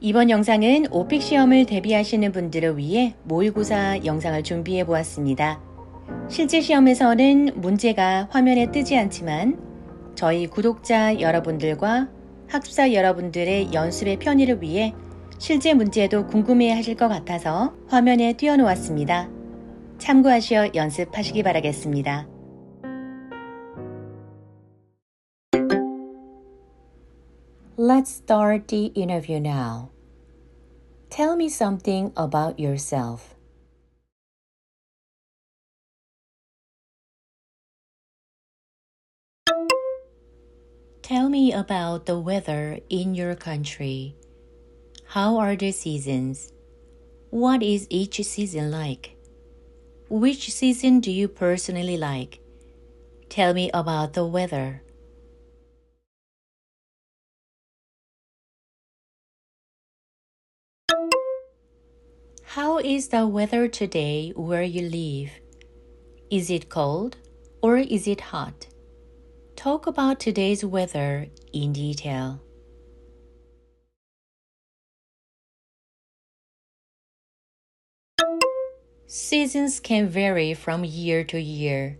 이번 영상은 오픽 시험을 대비하시는 분들을 위해 모의고사 영상을 준비해 보았습니다. 실제 시험에서는 문제가 화면에 뜨지 않지만 저희 구독자 여러분들과 학습자 여러분들의 연습의 편의를 위해 실제 문제도 궁금해 하실 것 같아서 화면에 띄워놓았습니다. 참고하시어 연습하시기 바라겠습니다. Let's start the interview now. Tell me something about yourself. Tell me about the weather in your country. How are the seasons? What is each season like? Which season do you personally like? Tell me about the weather. How is the weather today where you live? Is it cold or is it hot? Talk about today's weather in detail. Seasons can vary from year to year.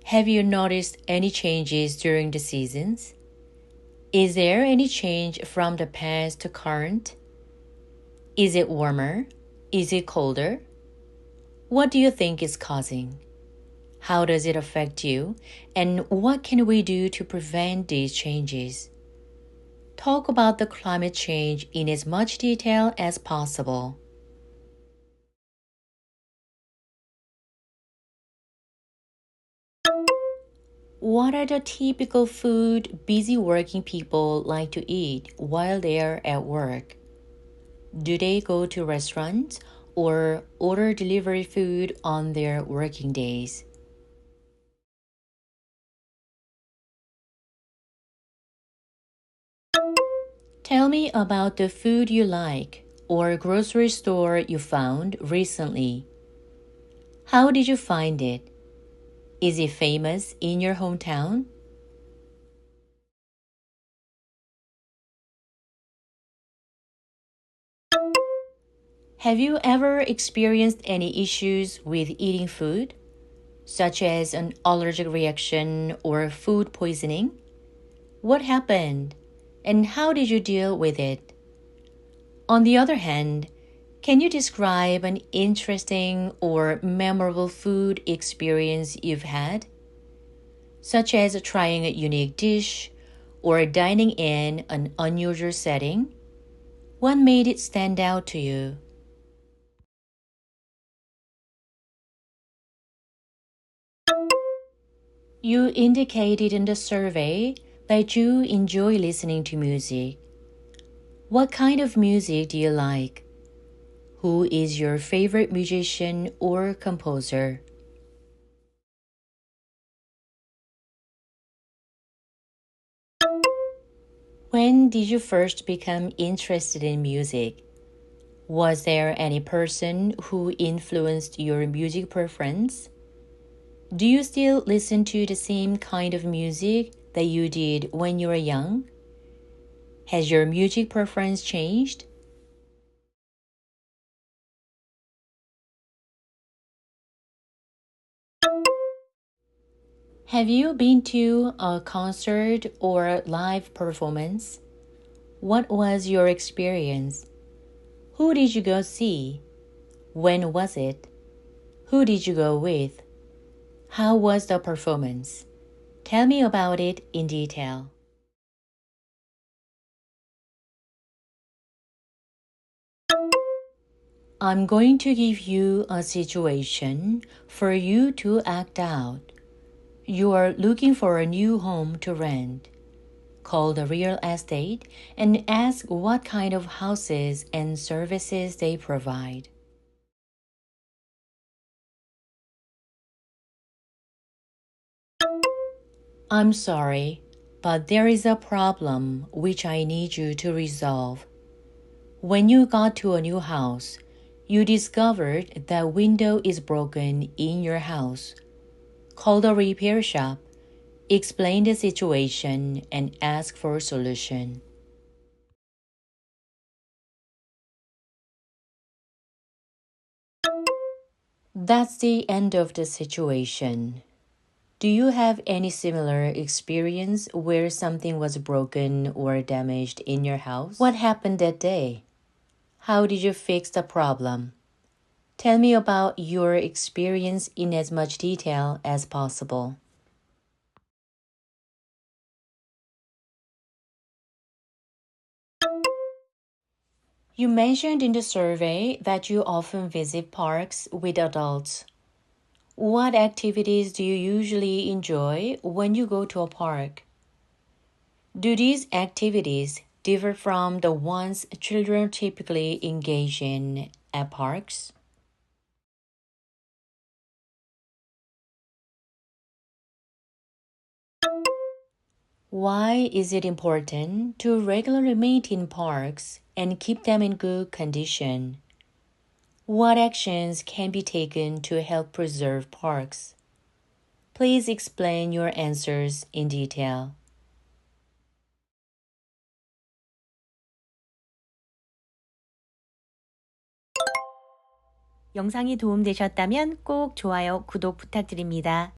Have you noticed any changes during the seasons? Is there any change from the past to current? Is it warmer? Is it colder? What do you think is causing? How does it affect you? And what can we do to prevent these changes? Talk about the climate change in as much detail as possible. What are the typical food busy working people like to eat while they are at work? Do they go to restaurants or order delivery food on their working days? Tell me about the food you like or grocery store you found recently. How did you find it? Is it famous in your hometown? Have you ever experienced any issues with eating food, such as an allergic reaction or food poisoning? What happened, and how did you deal with it? On the other hand, can you describe an interesting or memorable food experience you've had, such as trying a unique dish or dining in an unusual setting? What made it stand out to you? You indicated in the survey that you enjoy listening to music. What kind of music do you like? Who is your favorite musician or composer? When did you first become interested in music? Was there any person who influenced your music preference? Do you still listen to the same kind of music that you did when you were young? Has your music preference changed? Have you been to a concert or live performance? What was your experience? Who did you go see? When was it? Who did you go with? How was the performance? Tell me about it in detail. I'm going to give you a situation for you to act out. You are looking for a new home to rent. Call the real estate and ask what kind of houses and services they provide. I'm sorry, but there is a problem which I need you to resolve. When you got to a new house, you discovered that window is broken in your house. Call the repair shop, explain the situation, and ask for a solution. That's the end of the situation. Do you have any similar experience where something was broken or damaged in your house? What happened that day? How did you fix the problem? Tell me about your experience in as much detail as possible. You mentioned in the survey that you often visit parks with adults. What activities do you usually enjoy when you go to a park? Do these activities differ from the ones children typically engage in at parks? Why is it important to regularly maintain parks and keep them in good condition? What actions can be taken to help preserve parks? Please explain your answers in detail. 영상이 도움되셨다면 꼭 좋아요, 구독 부탁드립니다.